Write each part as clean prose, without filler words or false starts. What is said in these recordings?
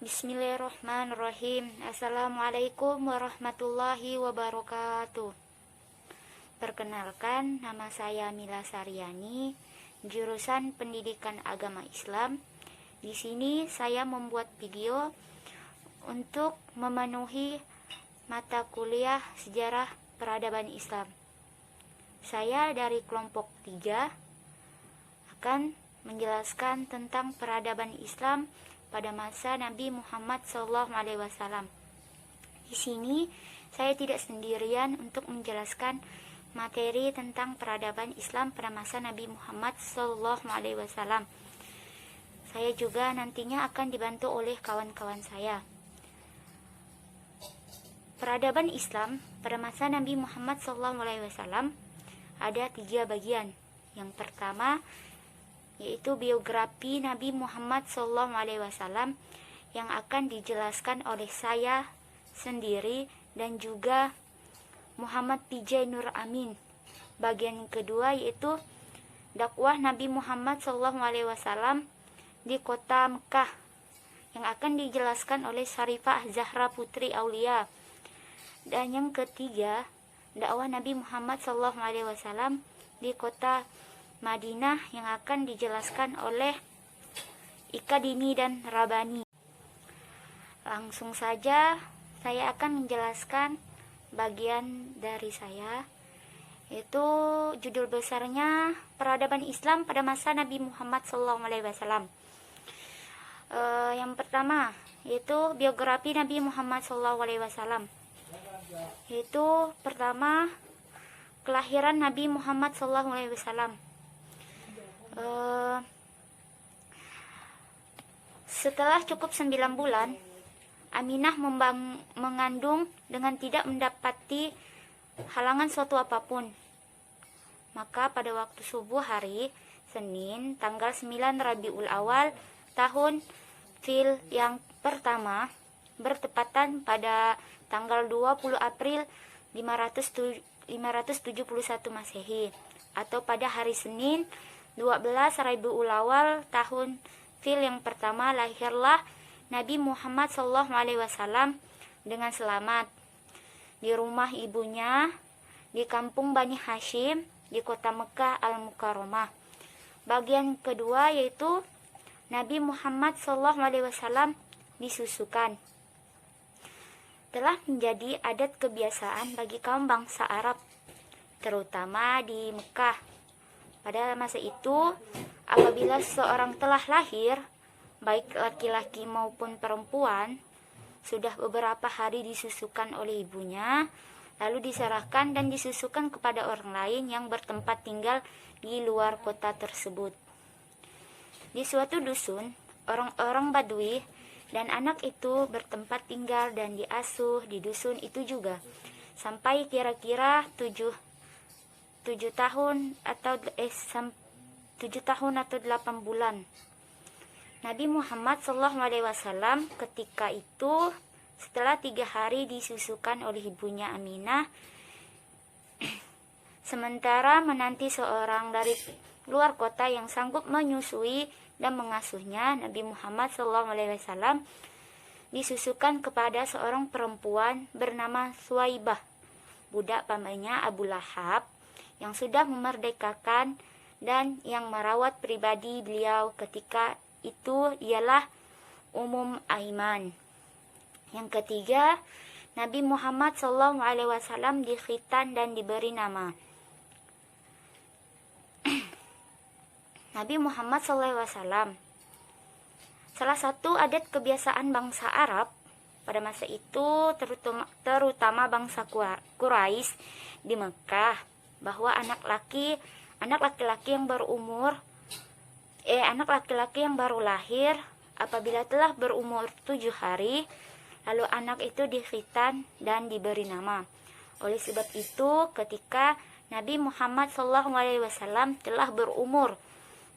Bismillahirrahmanirrahim. Assalamualaikum warahmatullahi wabarakatuh. Perkenalkan, nama saya Mila Saryani, jurusan Pendidikan Agama Islam. Di sini saya membuat video untuk memenuhi mata kuliah Sejarah Peradaban Islam. Saya dari kelompok 3 akan menjelaskan tentang peradaban Islam pada masa Nabi Muhammad SAW. Di sini saya tidak sendirian untuk menjelaskan materi tentang peradaban Islam pada masa Nabi Muhammad SAW. Saya juga nantinya akan dibantu oleh kawan-kawan saya. Peradaban Islam pada masa Nabi Muhammad SAW ada 3 bagian. Yang pertama yaitu biografi Nabi Muhammad SAW yang akan dijelaskan oleh saya sendiri dan juga Muhammad PJ Nur Amin. Bagian kedua yaitu dakwah Nabi Muhammad SAW di kota Mekah yang akan dijelaskan oleh Syarifah Zahra Putri Aulia. Dan yang ketiga, dakwah Nabi Muhammad SAW di kota Madinah yang akan dijelaskan oleh Ika Dini dan Rabani. Langsung saja saya akan menjelaskan bagian dari saya, yaitu judul besarnya Peradaban Islam pada masa Nabi Muhammad SAW. Yang pertama yaitu biografi Nabi Muhammad SAW. Yaitu pertama, kelahiran Nabi Muhammad SAW. Setelah cukup 9 bulan, Aminah mengandung dengan tidak mendapati halangan suatu apapun. Maka pada waktu subuh hari Senin tanggal 9 Rabiul Awal tahun Fil yang pertama, bertepatan pada tanggal 20 April 571 Masehi, atau pada hari Senin 12 Rabiul Awal tahun Fil yang pertama, lahirlah Nabi Muhammad SAW dengan selamat di rumah ibunya di kampung Bani Hashim di kota Mekah Al-Mukarramah. Bagian kedua yaitu Nabi Muhammad SAW disusukan. Telah menjadi adat kebiasaan bagi kaum bangsa Arab, terutama di Mekah. Pada masa itu, apabila seseorang telah lahir, baik laki-laki maupun perempuan, sudah beberapa hari disusukan oleh ibunya, lalu diserahkan dan disusukan kepada orang lain yang bertempat tinggal di luar kota tersebut. Di suatu dusun, orang-orang Badui dan anak itu bertempat tinggal dan diasuh di dusun itu juga, sampai kira-kira 7 tahun atau 8 bulan. Nabi Muhammad SAW ketika itu setelah 3 hari disusukan oleh ibunya Aminah, sementara menanti seorang dari luar kota yang sanggup menyusui dan mengasuhnya, Nabi Muhammad SAW disusukan kepada seorang perempuan bernama Suwaibah, budak pamannya Abu Lahab, yang sudah memerdekakan dan yang merawat pribadi beliau ketika itu ialah Aiman. Yang ketiga, Nabi Muhammad SAW dikhitan dan diberi nama. Nabi Muhammad SAW, salah satu adat kebiasaan bangsa Arab pada masa itu, terutama bangsa Quraisy di Mekah, bahwa anak laki-laki yang baru lahir apabila telah berumur 7 hari, lalu anak itu dikhitan dan diberi nama. Oleh sebab itu, ketika Nabi Muhammad SAW telah berumur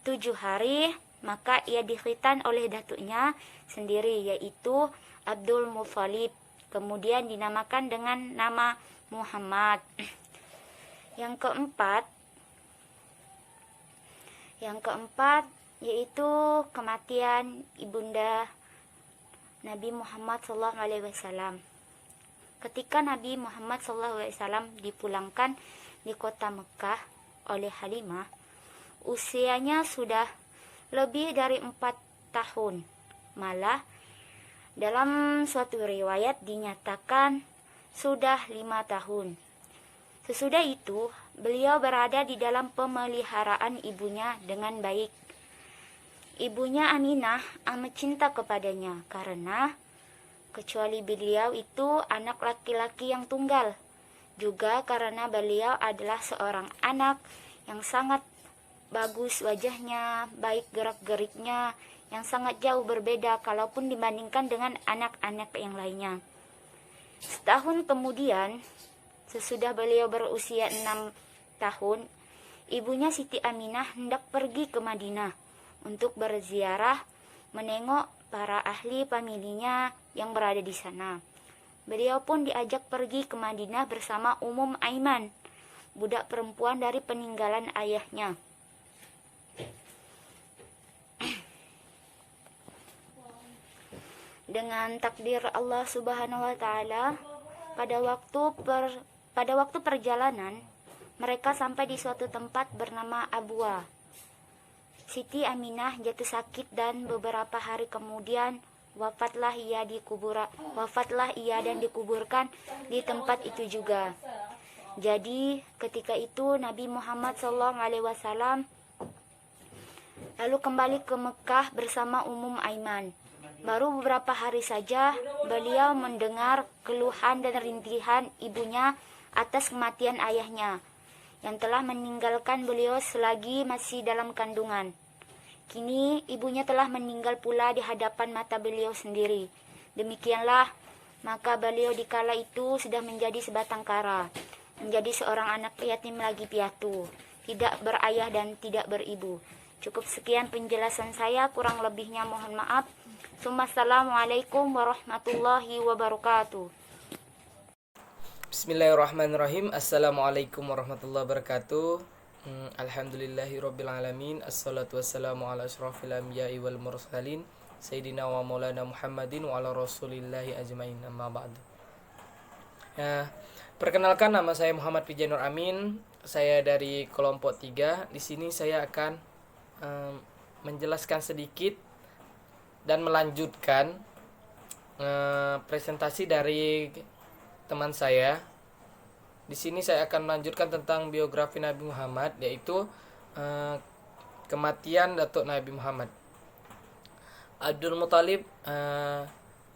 7 hari, maka ia dikhitan oleh datuknya sendiri, yaitu Abdul Muthalib. Kemudian dinamakan dengan nama Muhammad. Yang keempat yaitu kematian ibunda Nabi Muhammad SAW. Ketika Nabi Muhammad SAW dipulangkan di kota Mekah oleh Halimah, usianya sudah lebih dari 4 tahun. Malah dalam suatu riwayat dinyatakan sudah 5 tahun. Sesudah itu, beliau berada di dalam pemeliharaan ibunya dengan baik. Ibunya Aminah amat cinta kepadanya karena kecuali beliau itu anak laki-laki yang tunggal. Juga karena beliau adalah seorang anak yang sangat bagus wajahnya, baik gerak-geriknya, yang sangat jauh berbeda kalaupun dibandingkan dengan anak-anak yang lainnya. Setahun kemudian, sesudah beliau berusia 6 tahun, ibunya Siti Aminah hendak pergi ke Madinah untuk berziarah, menengok para ahli familinya yang berada di sana. Beliau pun diajak pergi ke Madinah bersama Aiman, budak perempuan dari peninggalan ayahnya. Dengan takdir Allah Subhanahu wa taala, pada waktu perjalanan mereka sampai di suatu tempat bernama Abwa. Siti Aminah jatuh sakit dan beberapa hari kemudian wafatlah ia dan dikuburkan di tempat itu juga. Jadi ketika itu Nabi Muhammad SAW lalu kembali ke Mekah bersama Aiman. Baru beberapa hari saja beliau mendengar keluhan dan rintihan ibunya atas kematian ayahnya yang telah meninggalkan beliau selagi masih dalam kandungan. Kini ibunya telah meninggal pula di hadapan mata beliau sendiri. Demikianlah, maka beliau dikala itu sudah menjadi sebatang kara, menjadi seorang anak yatim lagi piatu, tidak berayah dan tidak beribu. Cukup sekian penjelasan saya, kurang lebihnya mohon maaf. Assalamualaikum warahmatullahi wabarakatuh. Bismillahirrahmanirrahim. Assalamualaikum warahmatullahi wabarakatuh. Alhamdulillahirrabbilalamin. Assalatu wassalamu ala ashrafil anbiya'i wal mursalin Sayyidina wa maulana Muhammadin wa ala rasulillahi ajmain, amma ba'du. Perkenalkan, nama saya Muhammad Fijainur Amin. Saya dari kelompok 3. Di sini saya akan menjelaskan sedikit dan melanjutkan presentasi dari teman saya. Di sini saya akan melanjutkan tentang biografi Nabi Muhammad, yaitu kematian Datuk Nabi Muhammad. Abdul Muthalib,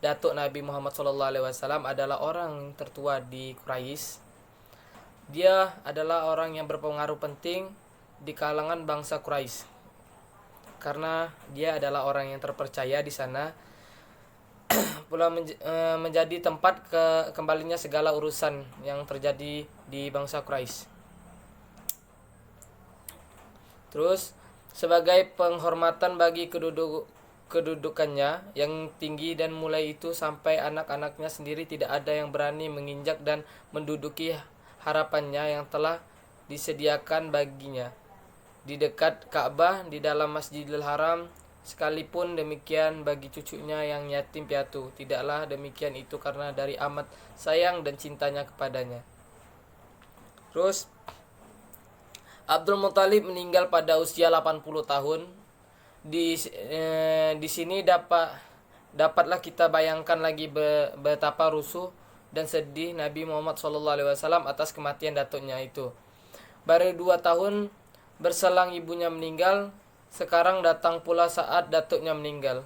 Datuk Nabi Muhammad SAW, adalah orang tertua di Quraisy. Dia adalah orang yang berpengaruh penting di kalangan bangsa Quraisy, karena dia adalah orang yang terpercaya di sana, pula menjadi tempat kembalinya segala urusan yang terjadi di bangsa Quraisy. Terus, sebagai penghormatan bagi kedudukannya yang tinggi, dan mulai itu sampai anak-anaknya sendiri tidak ada yang berani menginjak dan menduduki harapannya yang telah disediakan baginya di dekat Ka'bah di dalam Masjidil Haram. Sekalipun demikian bagi cucunya yang yatim piatu, tidaklah demikian itu karena dari amat sayang dan cintanya kepadanya. Terus, Abdul Muthalib meninggal pada usia 80 tahun. Di sini dapatlah kita bayangkan lagi betapa rusuh dan sedih Nabi Muhammad SAW atas kematian datuknya itu. Baru 2 tahun berselang ibunya meninggal, sekarang datang pula saat datuknya meninggal.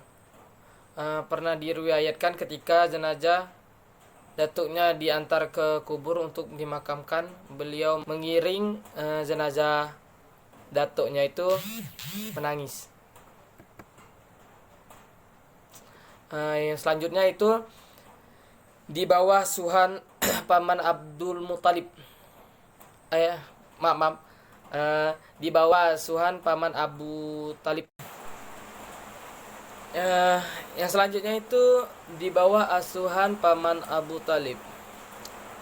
Pernah diriwayatkan ketika jenazah datuknya diantar ke kubur untuk dimakamkan, beliau mengiring jenazah datuknya itu menangis. Yang selanjutnya itu di bawah suhan paman Abdul Muthalib. Di bawah asuhan paman Abu Talib. Yang selanjutnya itu di bawah asuhan paman Abu Talib.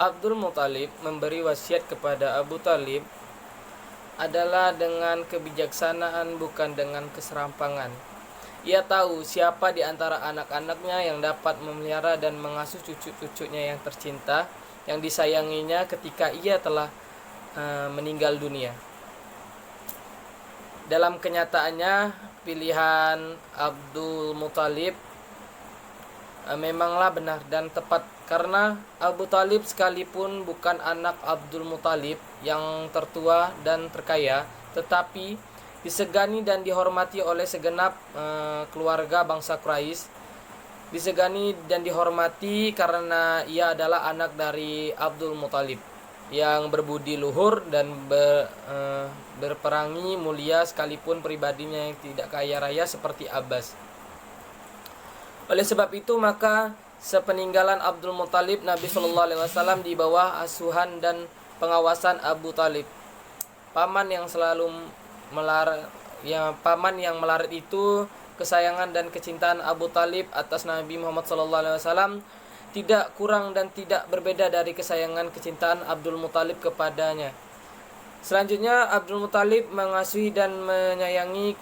Abdul Muthalib memberi wasiat kepada Abu Talib adalah dengan kebijaksanaan, bukan dengan keserampangan. Ia tahu siapa di antara anak-anaknya yang dapat memelihara dan mengasuh cucu-cucunya yang tercinta, yang disayanginya ketika ia telah meninggal dunia. Dalam kenyataannya, pilihan Abdul Muthalib memanglah benar dan tepat, karena Abu Talib sekalipun bukan anak Abdul Muthalib yang tertua dan terkaya, tetapi disegani dan dihormati oleh segenap keluarga bangsa Quraisy. Disegani dan dihormati karena ia adalah anak dari Abdul Muthalib yang berbudi luhur dan berperangi mulia, sekalipun pribadinya yang tidak kaya raya seperti Abbas. Oleh sebab itu, maka sepeninggalan Abdul Muthalib, Nabi SAW di bawah asuhan dan pengawasan Abu Talib, paman yang selalu paman yang melarat itu. Kesayangan dan kecintaan Abu Talib atas Nabi Muhammad SAW tidak kurang dan tidak berbeda dari kesayangan kecintaan Abdul Muthalib kepadanya. Selanjutnya, Abdul Muthalib mengasihi dan menyayangi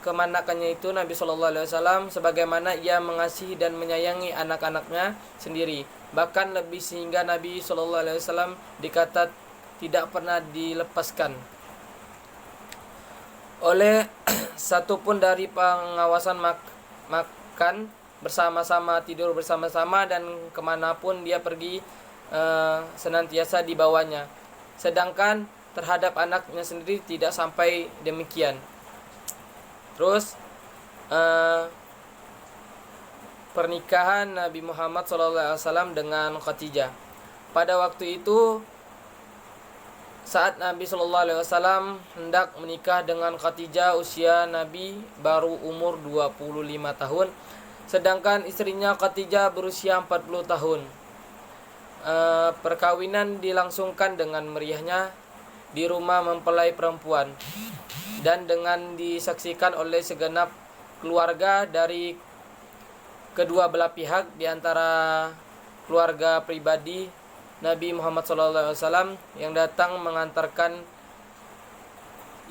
kemanakannya itu Nabi SAW sebagaimana ia mengasihi dan menyayangi anak-anaknya sendiri. Bahkan lebih, sehingga Nabi SAW dikata tidak pernah dilepaskan oleh satupun dari pengawasan makan bersama-sama, tidur bersama-sama, dan kemanapun dia pergi senantiasa dibawanya. Sedangkan terhadap anaknya sendiri tidak sampai demikian. Terus pernikahan Nabi Muhammad SAW dengan Khadijah. Pada waktu itu, saat Nabi SAW hendak menikah dengan Khadijah, usia Nabi baru umur 25 tahun, sedangkan istrinya Khadijah berusia 40 tahun. Perkawinan dilangsungkan dengan meriahnya di rumah mempelai perempuan, dan dengan disaksikan oleh segenap keluarga dari kedua belah pihak. Di antara keluarga pribadi Nabi Muhammad SAW yang datang mengantarkan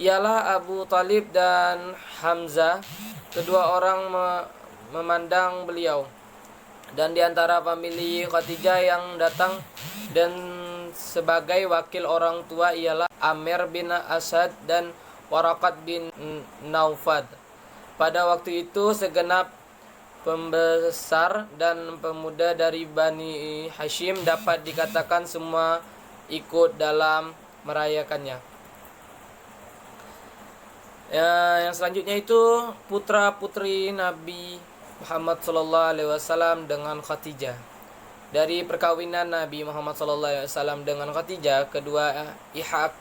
ialah Abu Talib dan Hamzah. Kedua orang memandang beliau. Dan di antara famili Khadijah yang datang dan sebagai wakil orang tua ialah Amir bin Asad dan Waraqat bin Naufad. Pada waktu itu segenap pembesar dan pemuda dari Bani Hashim dapat dikatakan semua ikut dalam merayakannya. Yang selanjutnya itu putra putri Nabi Muhammad SAW dengan Khadijah. Dari perkawinan Nabi Muhammad SAW dengan Khadijah, kedua pihak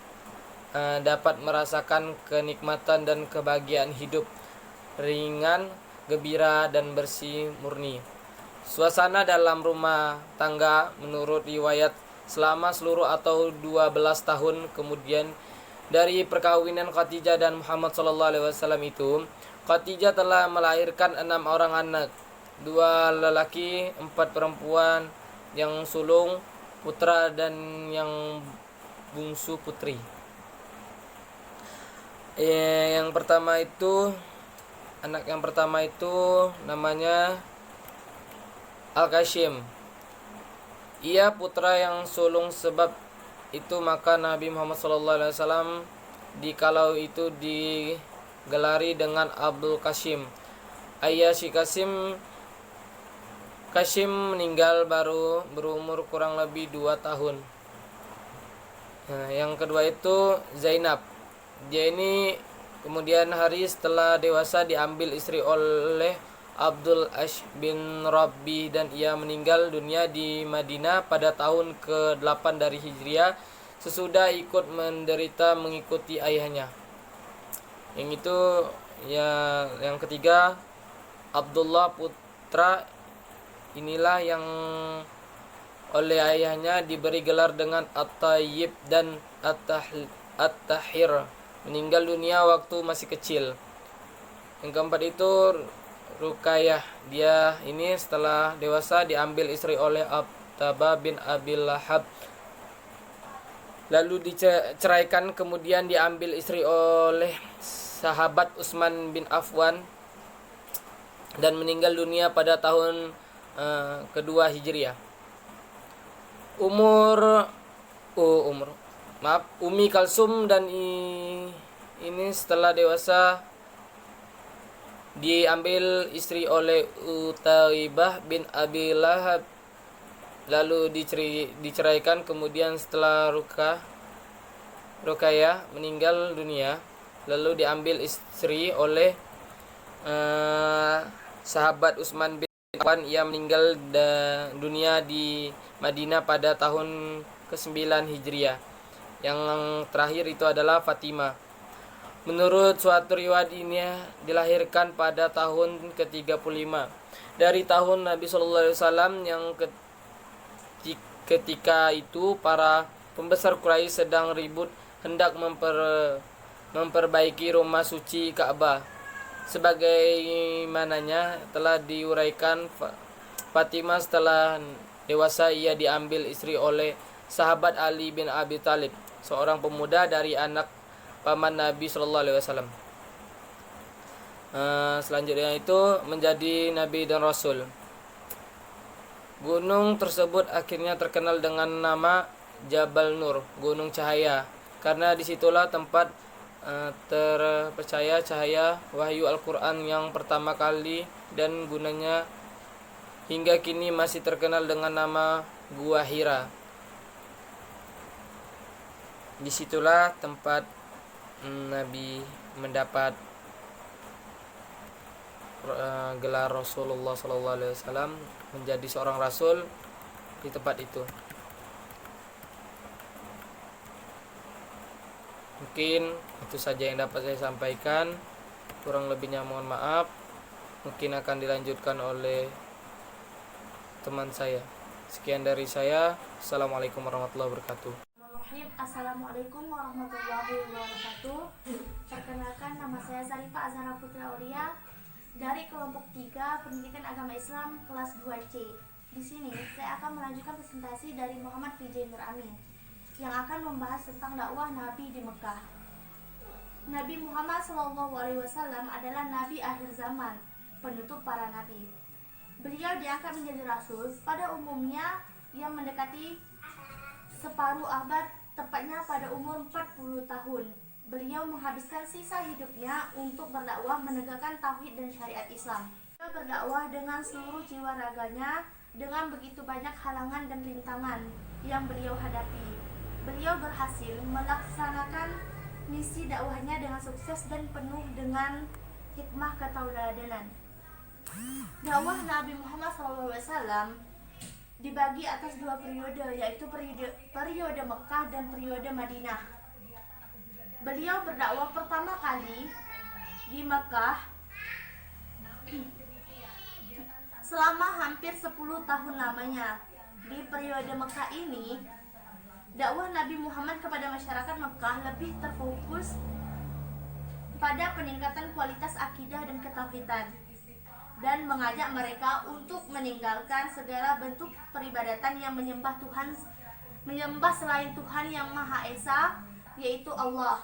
dapat merasakan kenikmatan dan kebahagiaan hidup ringan, gembira dan bersih murni. Suasana dalam rumah tangga menurut riwayat selama seluruh atau 12 tahun kemudian dari perkawinan Khadijah dan Muhammad SAW itu, Khadijah telah melahirkan 6 orang anak, 2 lelaki, 4 perempuan, yang sulung putra dan yang bungsu putri. Anak yang pertama itu namanya Al-Qashim. Ia putra yang sulung, sebab itu maka Nabi Muhammad SAW dikalau itu digelari dengan Abdul Qashim. Ayah si Qashim meninggal baru berumur kurang lebih 2 tahun. Yang kedua itu Zainab. Dia ini kemudian hari setelah dewasa diambil istri oleh Abdul Ash bin Rabbi, dan ia meninggal dunia di Madinah pada tahun ke-8 dari Hijriah sesudah ikut menderita mengikuti ayahnya. Yang itu ya. Yang ketiga Abdullah putra inilah yang oleh ayahnya diberi gelar dengan At-Tayyib dan At-Tahir, meninggal dunia waktu masih kecil. Yang keempat itu Ruqayyah. Dia ini setelah dewasa diambil istri oleh Abtabah bin Abil Lahab, lalu diceraikan, kemudian diambil istri oleh sahabat Utsman bin Affan. dan meninggal dunia pada tahun kedua Hijriah. Umi Kalsum dan ini setelah dewasa diambil istri oleh Utaibah bin Abi Lahab, lalu diceraikan. Kemudian setelah Rukayah meninggal dunia, lalu diambil istri oleh sahabat Utsman bin Affan. Ia meninggal dunia di Madinah pada tahun ke-9 Hijriah. Yang terakhir itu adalah Fatimah. Menurut suatu riwayat ini dilahirkan pada tahun ke-35 dari tahun Nabi SAW, yang ketika itu para pembesar Quraisy sedang ribut hendak memperbaiki rumah suci Ka'bah. Sebagaimananya telah diuraikan, Fatimah setelah dewasa ia diambil istri oleh sahabat Ali bin Abi Thalib, seorang pemuda dari anak paman Nabi SAW. Selanjutnya itu menjadi Nabi dan Rasul. Gunung tersebut akhirnya terkenal dengan nama Jabal Nur, Gunung Cahaya, karena disitulah tempat terpercaya cahaya wahyu Al-Quran yang pertama kali, dan gunanya hingga kini masih terkenal dengan nama Gua Hira. Disitulah tempat Nabi mendapat gelar Rasulullah SAW, menjadi seorang rasul di tempat itu. Mungkin itu saja yang dapat saya sampaikan, kurang lebihnya mohon maaf. Mungkin akan dilanjutkan oleh teman saya. Sekian dari saya. Assalamualaikum warahmatullahi wabarakatuh. Assalamualaikum warahmatullahi wabarakatuh. Perkenalkan, nama saya Sarifah Azhara Putri Aulia dari kelompok 3 Pendidikan Agama Islam kelas 2C. Di sini saya akan melanjutkan presentasi dari Muhammad Vijay Nur Amin yang akan membahas tentang dakwah Nabi di Mekah. Nabi Muhammad SAW adalah Nabi akhir zaman, penutup para nabi. Beliau diangkat menjadi rasul pada umumnya yang mendekati separuh abad, tepatnya pada umur 40 tahun. Beliau menghabiskan sisa hidupnya untuk berdakwah menegakkan tauhid dan syariat Islam. Beliau berdakwah dengan seluruh jiwa raganya dengan begitu banyak halangan dan rintangan yang beliau hadapi. Beliau berhasil melaksanakan misi dakwahnya dengan sukses dan penuh dengan hikmah ketauladanan. Dakwah Nabi Muhammad SAW dibagi atas 2 periode, yaitu periode Mekah dan periode Madinah. Beliau berdakwah pertama kali di Mekah selama hampir 10 tahun lamanya. Di periode Mekah ini, dakwah Nabi Muhammad kepada masyarakat Mekah lebih terfokus pada peningkatan kualitas akidah dan ketauhidan, dan mengajak mereka untuk meninggalkan segala bentuk peribadatan yang menyembah selain Tuhan yang Maha Esa, yaitu Allah.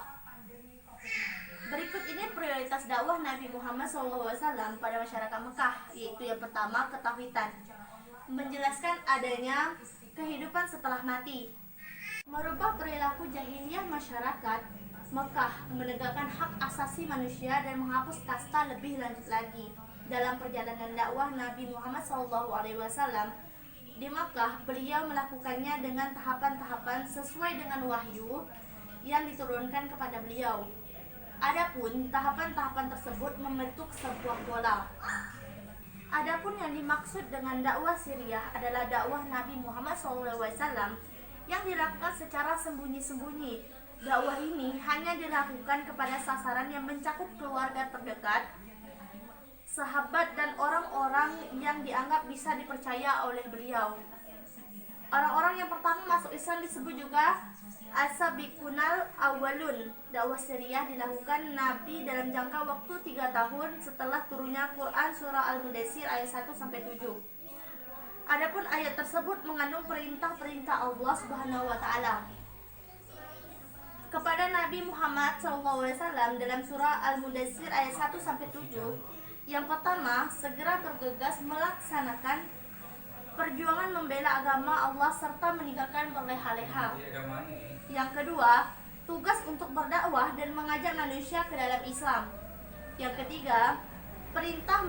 Berikut ini prioritas dakwah Nabi Muhammad SAW pada masyarakat Mekah, yaitu yang pertama, ketauhidan, menjelaskan adanya kehidupan setelah mati, merubah perilaku jahiliyah masyarakat Mekah, menegakkan hak asasi manusia, dan menghapus kasta lebih lanjut lagi. Dalam perjalanan dakwah Nabi Muhammad SAW di Makkah, beliau melakukannya dengan tahapan-tahapan sesuai dengan wahyu yang diturunkan kepada beliau. Adapun tahapan-tahapan tersebut membentuk sebuah bola. Adapun yang dimaksud dengan dakwah siriyah adalah dakwah Nabi Muhammad SAW yang dilakukan secara sembunyi-sembunyi. Dakwah ini hanya dilakukan kepada sasaran yang mencakup keluarga terdekat, sahabat, dan orang-orang yang dianggap bisa dipercaya oleh beliau. Orang-orang yang pertama masuk Islam disebut juga As-Sabiqunal Awwalun. Dakwah siriyah dilakukan Nabi dalam jangka waktu 3 tahun setelah turunnya Quran surah Al-Mudaththir ayat 1-7. Adapun ayat tersebut mengandung perintah-perintah Allah Subhanahu wa taala kepada Nabi Muhammad SAW dalam surah Al-Mudaththir ayat 1-7, Yang pertama, segera bergegas melaksanakan perjuangan membela agama Allah serta meninggalkan berleha-leha. Yang kedua, tugas untuk berdakwah dan mengajak manusia ke dalam Islam. Yang ketiga, perintah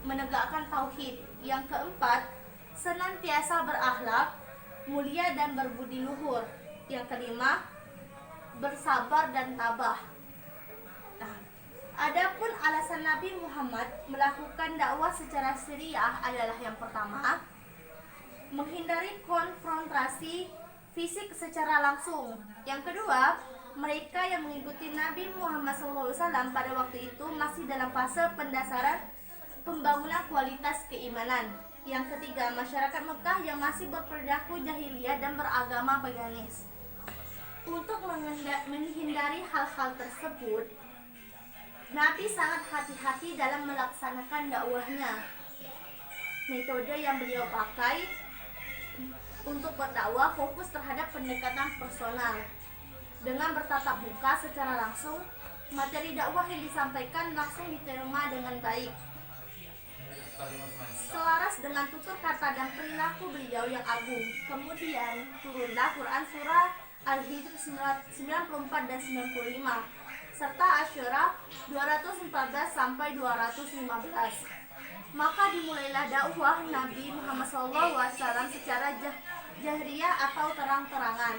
menegakkan tauhid. Yang keempat, senantiasa berakhlak mulia dan berbudi luhur. Yang kelima, bersabar dan tabah. Nah, adapun alasan Nabi Muhammad melakukan dakwah secara syariah adalah yang pertama, menghindari konfrontasi fisik secara langsung. Yang kedua, mereka yang mengikuti Nabi Muhammad SAW pada waktu itu masih dalam fase pendasaran pembangunan kualitas keimanan. Yang ketiga, masyarakat Mekah yang masih berperilaku jahiliyah dan beragama paganis. Untuk menghindari hal-hal tersebut, Nabi sangat hati-hati dalam melaksanakan dakwahnya. Metode yang beliau pakai untuk berdakwah fokus terhadap pendekatan personal. Dengan bertatap muka secara langsung, materi dakwah yang disampaikan langsung diterima dengan baik. Selaras dengan tutur kata dan perilaku beliau yang agung. Kemudian turunlah Quran surah Al-Hijr 94 dan 95 serta Asyura 214 sampai 215. Maka dimulailah dakwah Nabi Muhammad SAW secara jahriyah atau terang-terangan.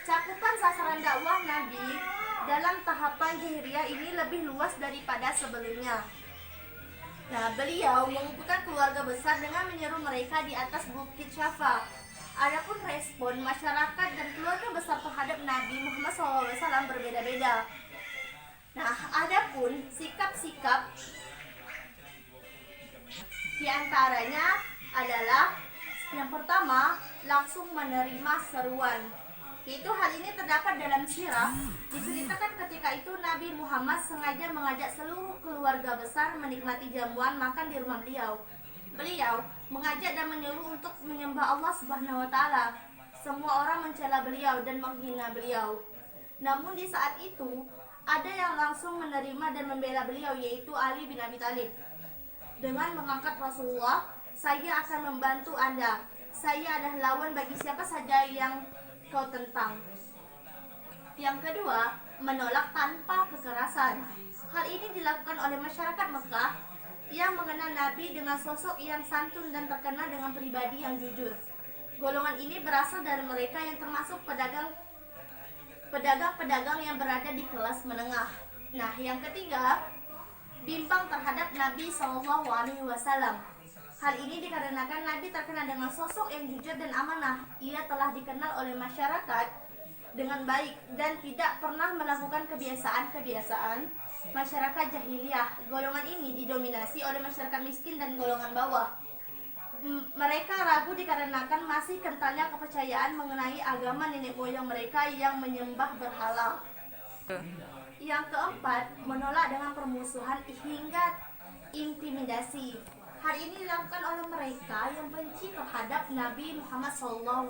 Cakupan sasaran dakwah Nabi dalam tahapan jahriyah ini lebih luas daripada sebelumnya. Nah, beliau mengumpulkan keluarga besar dengan menyeru mereka di atas Bukit Syafa. Adapun respon masyarakat dan keluarga besar terhadap Nabi Muhammad SAW berbeda-beda. Nah, adapun sikap-sikap di antaranya adalah yang pertama, langsung menerima seruan. Itu hal ini terdapat dalam sirah. Diceritakan ketika itu Nabi Muhammad sengaja mengajak seluruh keluarga besar menikmati jamuan makan di rumah beliau. Beliau mengajak dan menyuruh untuk menyembah Allah Subhanahu wa taala. Semua orang mencela beliau dan menghina beliau. Namun di saat itu ada yang langsung menerima dan membela beliau, yaitu Ali bin Abi Thalib. Dengan mengangkat Rasulullah, saya akan membantu Anda. Saya adalah lawan bagi siapa saja yang kau tentang. Yang kedua, menolak tanpa kekerasan. Hal ini dilakukan oleh masyarakat Mekah yang mengenal Nabi dengan sosok yang santun dan terkenal dengan pribadi yang jujur. Golongan ini berasal dari mereka yang termasuk pedagang-pedagang yang berada di kelas menengah. Nah, yang ketiga, bimbang terhadap Nabi SAW. Hal ini dikarenakan Nabi terkenal dengan sosok yang jujur dan amanah. Ia telah dikenal oleh masyarakat dengan baik dan tidak pernah melakukan kebiasaan-kebiasaan masyarakat jahiliyah. Golongan ini didominasi oleh masyarakat miskin dan golongan bawah. Mereka ragu dikarenakan masih kentalnya kepercayaan mengenai agama nenek moyang mereka yang menyembah berhala. Yang keempat, menolak dengan permusuhan hingga intimidasi. Hal ini dilakukan oleh mereka yang benci terhadap Nabi Muhammad SAW.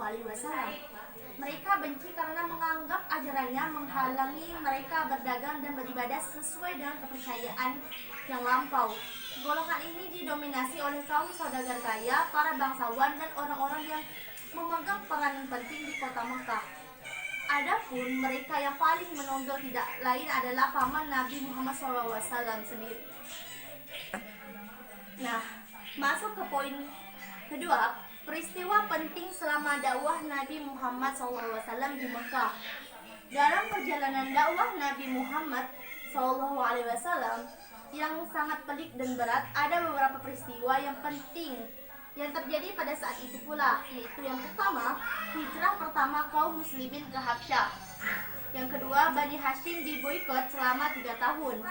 Mereka benci karena menganggap ajarannya menghalangi mereka berdagang dan beribadah sesuai dengan kepercayaan yang lampau. Golongan ini didominasi oleh kaum saudagar kaya, para bangsawan, dan orang-orang yang memegang peranan penting di kota Mekah. Adapun mereka yang paling menonjol tidak lain adalah paman Nabi Muhammad SAW sendiri. Nah, masuk ke poin kedua, peristiwa penting selama dakwah Nabi Muhammad SAW di Mekah. Dalam perjalanan dakwah Nabi Muhammad SAW yang sangat pelik dan berat, ada beberapa peristiwa yang penting yang terjadi pada saat itu pula, yaitu yang pertama, hijrah pertama kaum muslimin ke Habsyah. Yang kedua, Bani Hashim diboikot selama 3 tahun.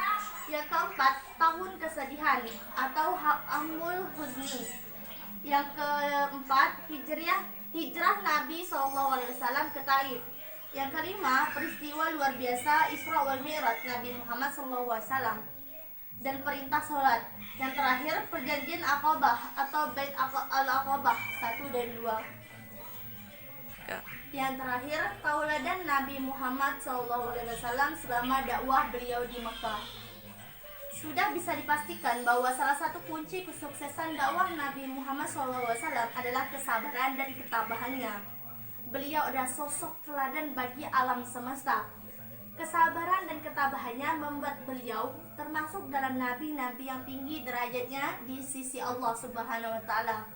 Yang keempat, tahun kesedihan atau Amul Huzni. Yang keempat, hijrah Nabi SAW ke Taif. Yang kelima, peristiwa luar biasa Isra wal Mi'raj Nabi Muhammad SAW dan perintah sholat. Yang terakhir, perjanjian Aqabah atau Bait al-Aqabah 1 dan 2. Yang terakhir, tauladan Nabi Muhammad SAW selama dakwah beliau di Mekah. Sudah bisa dipastikan bahwa salah satu kunci kesuksesan dakwah Nabi Muhammad SAW adalah kesabaran dan ketabahannya. Beliau adalah sosok teladan bagi alam semesta. Kesabaran dan ketabahannya membuat beliau termasuk dalam nabi-nabi yang tinggi derajatnya di sisi Allah Subhanahu wa taala.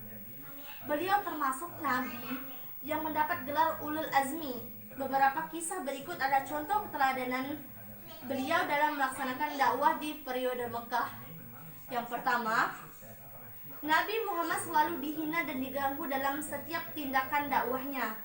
Beliau termasuk nabi yang mendapat gelar ulul azmi. Beberapa kisah berikut adalah contoh keteladanan beliau dalam melaksanakan dakwah di periode Mekah. Yang pertama, Nabi Muhammad selalu dihina dan diganggu dalam setiap tindakan dakwahnya.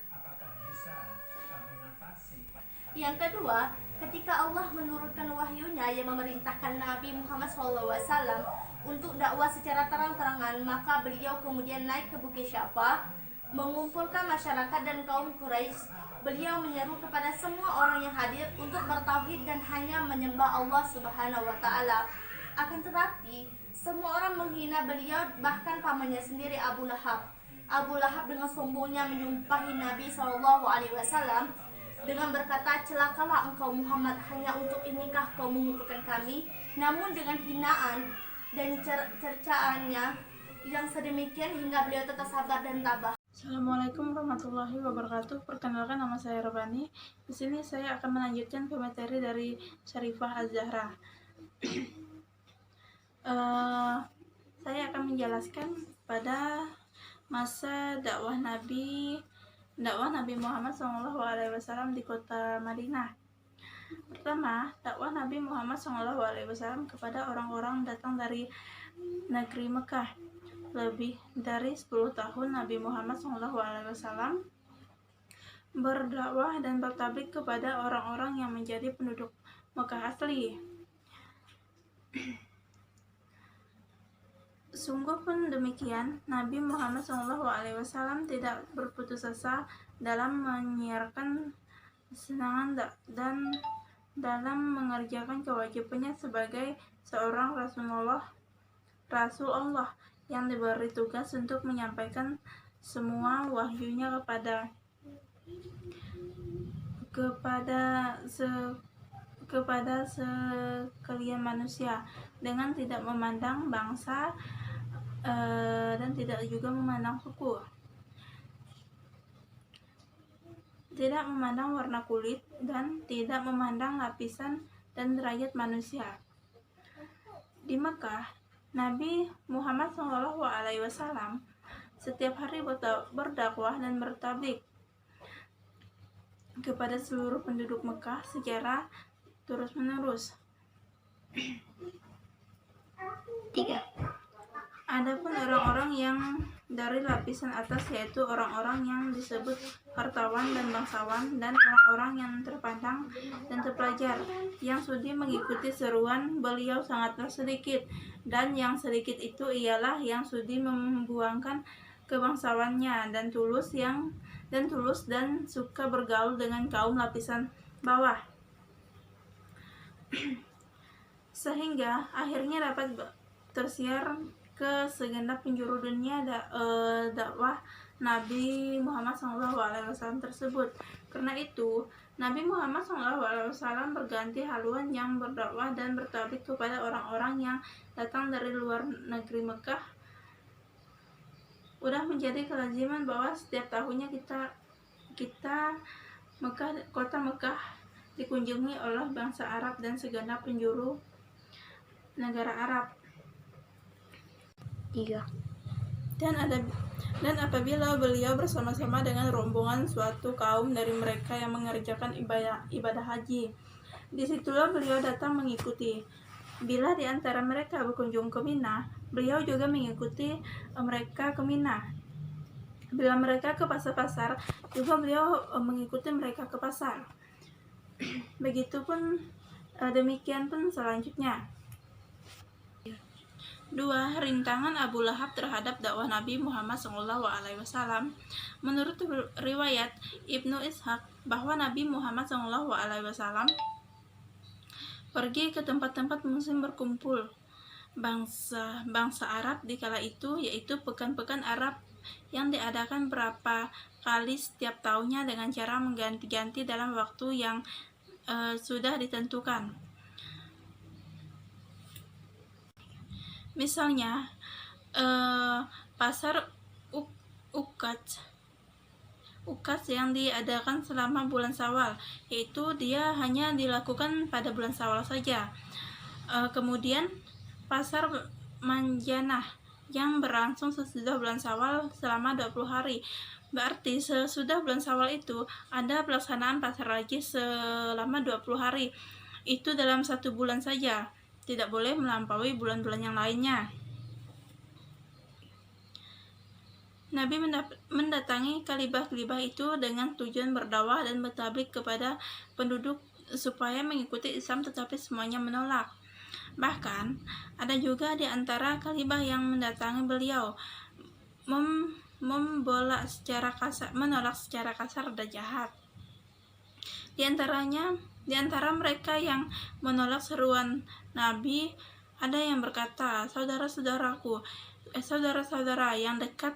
Yang kedua, ketika Allah menurunkan wahyunya yang memerintahkan Nabi Muhammad SAW untuk dakwah secara terang-terangan, maka beliau kemudian naik ke Bukit Syafa, mengumpulkan masyarakat dan kaum Quraisy. Beliau menyeru kepada semua orang yang hadir untuk bertauhid dan hanya menyembah Allah Subhanahu wa taala. Akan tetapi, semua orang menghina beliau, bahkan pamannya sendiri Abu Lahab. Abu Lahab dengan sombongnya menyumpahi Nabi SAW dengan berkata, "Celakalah engkau Muhammad, hanya untuk inikah kau mengumpulkan kami?" Namun dengan hinaan dan cercaannya yang sedemikian hingga beliau tetap sabar dan tabah. Assalamualaikum warahmatullahi wabarakatuh. Perkenalkan, nama saya Robani. Di sini saya akan melanjutkan ke materi dari Syarifah Az-Zahra. Saya akan menjelaskan pada masa dakwah Nabi Muhammad SAW di kota Madinah. Pertama, dakwah Nabi Muhammad SAW kepada orang-orang datang dari negeri Mekah. Lebih dari 10 tahun Nabi Muhammad SAW berdakwah dan bertabligh kepada orang-orang yang menjadi penduduk Mekah asli. Sungguh pun demikian, Nabi Muhammad SAW tidak berputus asa dalam menyiarkan kesenangan dan dalam mengerjakan kewajibannya sebagai seorang Rasul Allah yang diberi tugas untuk menyampaikan semua wahyunya kepada sekalian manusia dengan tidak memandang bangsa dan tidak juga memandang suku, tidak memandang warna kulit, dan tidak memandang lapisan dan derajat manusia. Di Mekah, Nabi Muhammad SAW setiap hari berdakwah dan bertabligh kepada seluruh penduduk Mekah secara terus-menerus. 3. Adapun orang-orang yang dari lapisan atas, yaitu orang-orang yang disebut hartawan dan bangsawan, dan orang-orang yang terpandang dan terpelajar, yang sudi mengikuti seruan beliau sangatlah sedikit, dan yang sedikit itu ialah yang sudi membuangkan kebangsawannya dan tulus dan suka bergaul dengan kaum lapisan bawah, sehingga akhirnya dapat tersiar ke segenap penjuru dunia dakwah Nabi Muhammad SAW tersebut. Karena itu, Nabi Muhammad SAW berganti haluan yang berdakwah dan bertabligh kepada orang-orang yang datang dari luar negeri Mekah. Udah menjadi kelaziman bahwa setiap tahunnya kota Mekah dikunjungi oleh bangsa Arab dan segenap penjuru negara Arab. 3. Dan apabila beliau bersama-sama dengan rombongan suatu kaum dari mereka yang mengerjakan ibadah haji, disitulah beliau datang mengikuti. Bila di antara mereka berkunjung ke Mina, beliau juga mengikuti mereka ke Mina. Bila mereka ke pasar-pasar, juga beliau mengikuti mereka ke pasar. Begitupun demikian pun selanjutnya. 2. Rintangan Abu Lahab terhadap dakwah Nabi Muhammad SAW. Menurut riwayat Ibnu Ishaq bahwa Nabi Muhammad SAW pergi ke tempat-tempat muslim berkumpul bangsa Arab di kala itu, yaitu pekan-pekan Arab yang diadakan berapa kali setiap tahunnya dengan cara mengganti-ganti dalam waktu yang sudah ditentukan. Misalnya, pasar Ukats yang diadakan selama bulan Syawal, yaitu dia hanya dilakukan pada bulan Syawal saja. Kemudian pasar Manjanah yang berlangsung sesudah bulan Syawal selama 20 hari. Berarti sesudah bulan Syawal itu ada pelaksanaan pasar lagi selama 20 hari. Itu dalam 1 bulan saja, tidak boleh melampaui bulan-bulan yang lainnya. Nabi mendatangi kalibah-kalibah itu dengan tujuan berdakwah dan bertablik kepada penduduk supaya mengikuti Islam, tetapi semuanya menolak. Bahkan ada juga di antara kalibah yang mendatangi beliau menolak secara kasar dan jahat. Di antara mereka yang menolak seruan Nabi, ada yang berkata, saudara-saudara yang dekat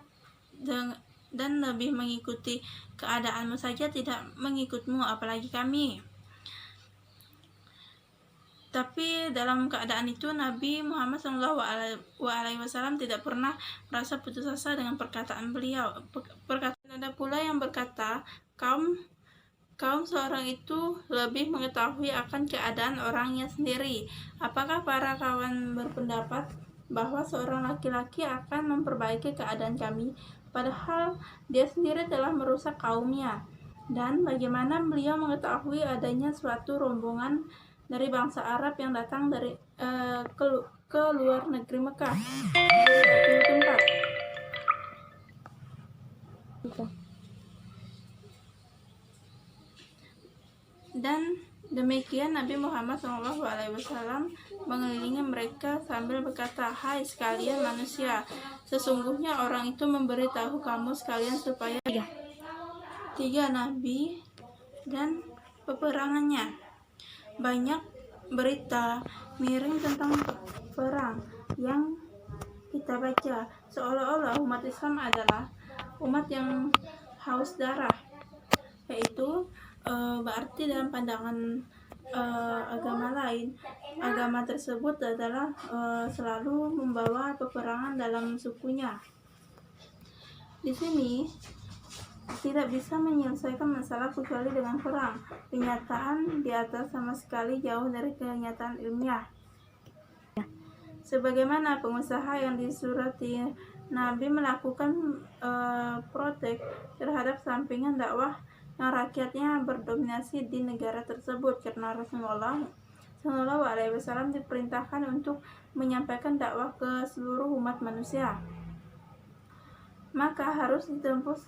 dan lebih mengikuti keadaanmu saja tidak mengikutmu, apalagi kami. Tapi dalam keadaan itu Nabi Muhammad SAW tidak pernah merasa putus asa dengan perkataan beliau. Ada pula yang berkata, kaum seorang itu lebih mengetahui akan keadaan orangnya sendiri. Apakah para kawan berpendapat bahwa seorang laki-laki akan memperbaiki keadaan kami, padahal dia sendiri telah merusak kaumnya? Dan bagaimana beliau mengetahui adanya suatu rombongan dari bangsa Arab yang datang dari ke luar negeri Mekah dari suatu tempat? Dan demikian Nabi Muhammad SAW mengelilingi mereka sambil berkata, hai sekalian manusia, sesungguhnya orang itu memberitahu kamu sekalian supaya 3 Nabi dan peperangannya. Banyak berita miring tentang perang yang kita baca, seolah-olah umat Islam adalah umat yang haus darah, yaitu berarti dalam pandangan agama lain, agama tersebut adalah selalu membawa peperangan dalam sukunya. Di sini tidak bisa menyelesaikan masalah kecuali dengan perang. Kenyataan di atas sama sekali jauh dari kenyataan ilmiah. Sebagaimana pengusaha yang disurati Nabi melakukan protek terhadap sampingan dakwah yang rakyatnya berdominasi di negara tersebut, karena Rasulullah SAW diperintahkan untuk menyampaikan dakwah ke seluruh umat manusia, maka harus ditempuh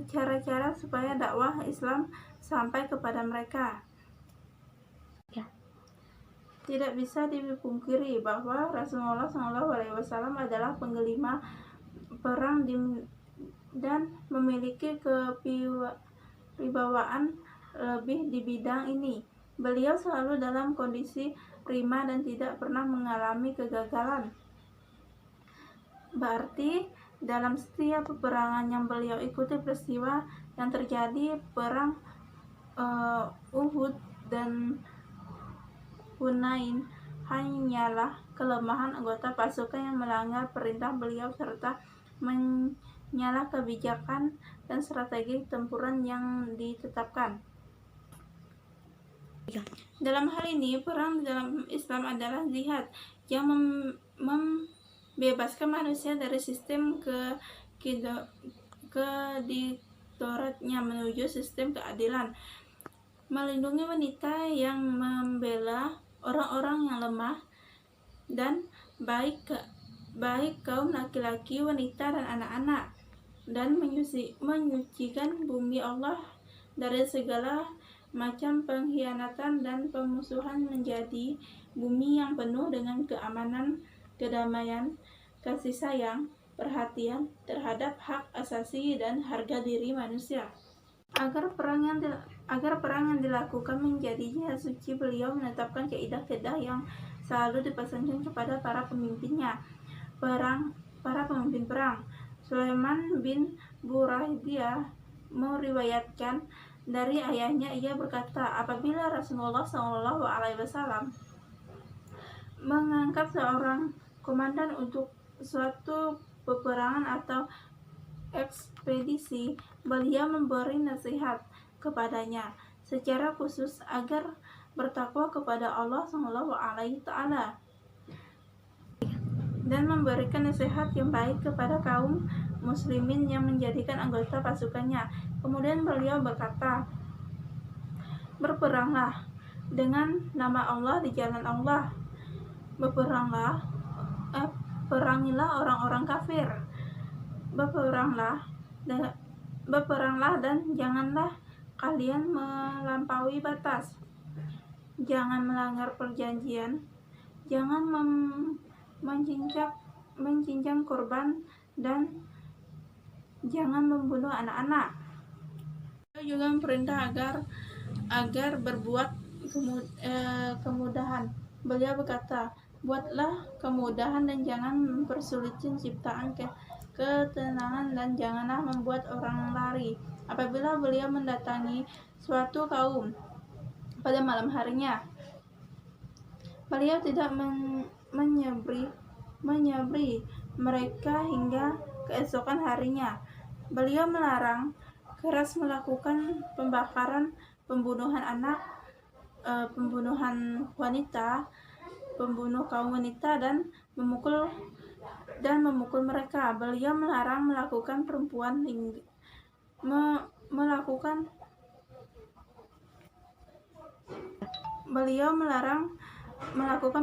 cara-cara supaya dakwah Islam sampai kepada mereka. Tidak bisa dipungkiri bahwa Rasulullah SAW adalah penggelima perang dan memiliki kewibawaan lebih di bidang ini. Beliau selalu dalam kondisi prima dan tidak pernah mengalami kegagalan. Berarti dalam setiap peperangan yang beliau ikuti, peristiwa yang terjadi, perang Uhud dan Hunain, hanyalah kelemahan anggota pasukan yang melanggar perintah beliau serta menyalah kebijakan dan strategi tempuran yang ditetapkan. Dalam hal ini, perang di dalam Islam adalah jihad yang membebaskan manusia dari sistem kediktoratnya menuju sistem keadilan, melindungi wanita yang membela orang-orang yang lemah, dan baik kaum laki-laki, wanita, dan anak-anak, dan menyucikan bumi Allah dari segala macam pengkhianatan dan pemusuhan, menjadi bumi yang penuh dengan keamanan, kedamaian, kasih sayang, perhatian terhadap hak asasi dan harga diri manusia. Agar perang yang dilakukan menjadi jihad suci, beliau menetapkan kaidah-kaidah yang selalu dipesankan kepada para pemimpin perang. Sulaiman bin Buraidiyah meriwayatkan dari ayahnya, ia berkata, apabila Rasulullah SAW mengangkat seorang komandan untuk suatu peperangan atau ekspedisi, beliau memberi nasihat kepadanya secara khusus agar bertakwa kepada Allah SWT dan memberikan nasihat yang baik kepada kaum muslimin yang menjadikan anggota pasukannya. Kemudian beliau berkata, "Berperanglah dengan nama Allah di jalan Allah. Perangilah orang-orang kafir. Berperanglah dan janganlah kalian melampaui batas. Jangan melanggar perjanjian. Jangan mencincang korban dan jangan membunuh anak-anak." Beliau juga memerintah agar berbuat kemudahan. Beliau berkata, "Buatlah kemudahan dan jangan mempersulit ciptaan ketenangan dan janganlah membuat orang lari." Apabila beliau mendatangi suatu kaum pada malam harinya, beliau tidak menyabri mereka hingga keesokan harinya. Beliau melarang keras melakukan pembakaran, pembunuhan anak, pembunuhan wanita, pembunuh kaum wanita dan memukul mereka. Beliau melarang melakukan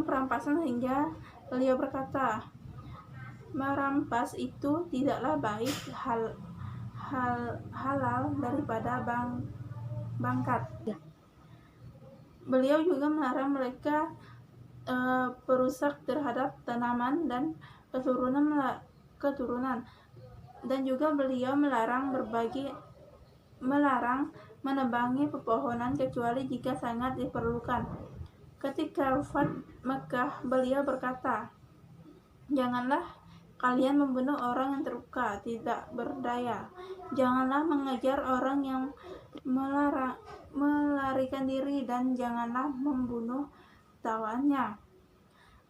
perampasan hingga beliau berkata, "Merampas itu tidaklah baik halal daripada bangkat." Beliau juga melarang mereka perusak terhadap tanaman dan keturunan, dan juga beliau melarang menebangi pepohonan kecuali jika sangat diperlukan. Ketika wafat Mekah, beliau berkata, "Janganlah kalian membunuh orang yang terluka, tidak berdaya. Janganlah mengejar orang yang melarikan diri dan janganlah membunuh tawannya."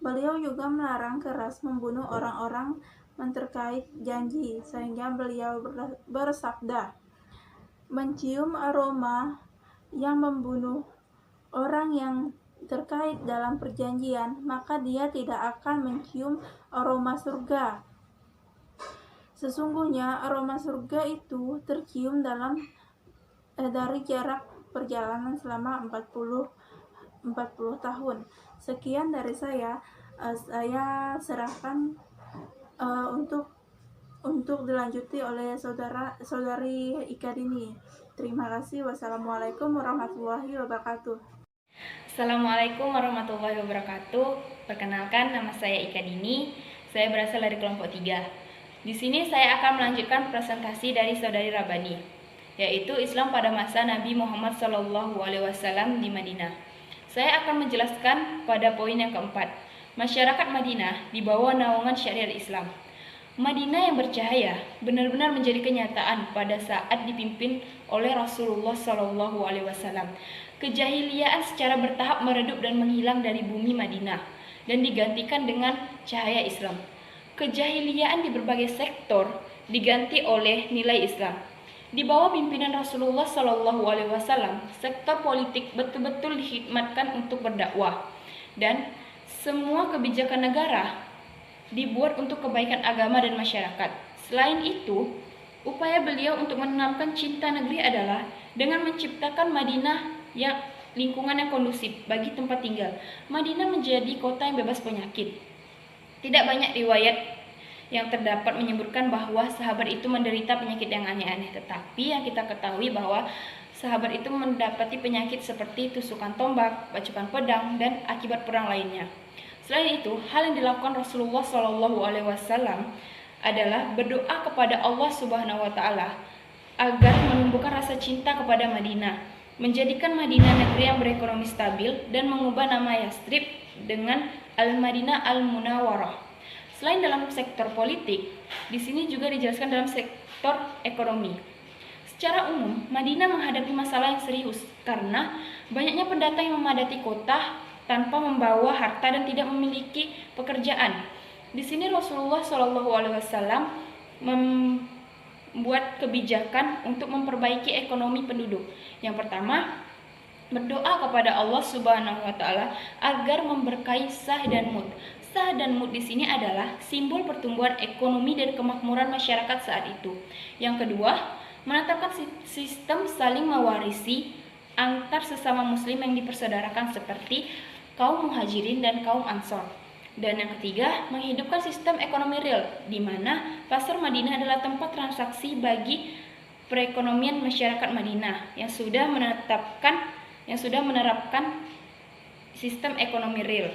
Beliau juga melarang keras membunuh orang-orang terkait janji, sehingga beliau bersabda, "Mencium aroma yang membunuh orang yang terkait dalam perjanjian, maka dia tidak akan mencium aroma surga. Sesungguhnya aroma surga itu tercium dari jarak perjalanan selama 40 tahun." Sekian dari saya serahkan untuk dilanjuti oleh saudari Ika Dini. Terima kasih. Wassalamualaikum warahmatullahi wabarakatuh. Assalamualaikum warahmatullahi wabarakatuh. Perkenalkan, nama saya Ika Dini. Saya berasal dari kelompok 3. Di sini saya akan melanjutkan presentasi dari saudari Rabani, yaitu Islam pada masa Nabi Muhammad SAW di Madinah. Saya akan menjelaskan pada poin yang keempat. Masyarakat Madinah di bawah naungan syariat Islam. Madinah yang bercahaya benar-benar menjadi kenyataan pada saat dipimpin oleh Rasulullah SAW. Kejahiliaan secara bertahap meredup dan menghilang dari bumi Madinah dan digantikan dengan cahaya Islam. Kejahiliaan di berbagai sektor diganti oleh nilai Islam. Di bawah pimpinan Rasulullah SAW, sektor politik betul-betul dihikmatkan untuk berdakwah dan semua kebijakan negara dibuat untuk kebaikan agama dan masyarakat. Selain itu, upaya beliau untuk menanamkan cinta negeri adalah dengan menciptakan Madinah yang lingkungan yang kondusif bagi tempat tinggal. Madinah menjadi kota yang bebas penyakit. Tidak banyak riwayat yang terdapat menyebutkan bahwa sahabat itu menderita penyakit yang aneh-aneh, tetapi yang kita ketahui bahwa sahabat itu mendapati penyakit seperti tusukan tombak, bacokan pedang, dan akibat perang lainnya. Selain itu, hal yang dilakukan Rasulullah SAW adalah berdoa kepada Allah Subhanahu wa Ta'ala agar menumbuhkan rasa cinta kepada Madinah, menjadikan Madinah negeri yang berekonomi stabil, dan mengubah nama Yastrib dengan Al-Madinah Al-Munawwarah. Selain dalam sektor politik, di sini juga dijelaskan dalam sektor ekonomi. Secara umum, Madinah menghadapi masalah yang serius karena banyaknya pendatang yang memadati kota tanpa membawa harta dan tidak memiliki pekerjaan. Di sini Rasulullah SAW membuat kebijakan untuk memperbaiki ekonomi penduduk. Yang pertama, berdoa kepada Allah Subhanahu wa taala agar memberkahi Sah dan Mud. Sah dan Mud di sini adalah simbol pertumbuhan ekonomi dan kemakmuran masyarakat saat itu. Yang kedua, menetapkan sistem saling mewarisi antar sesama muslim yang dipersaudarakan seperti kaum muhajirin dan kaum ansor. Dan yang ketiga, menghidupkan sistem ekonomi real di mana pasar Madinah adalah tempat transaksi bagi perekonomian masyarakat Madinah yang sudah menerapkan sistem ekonomi real.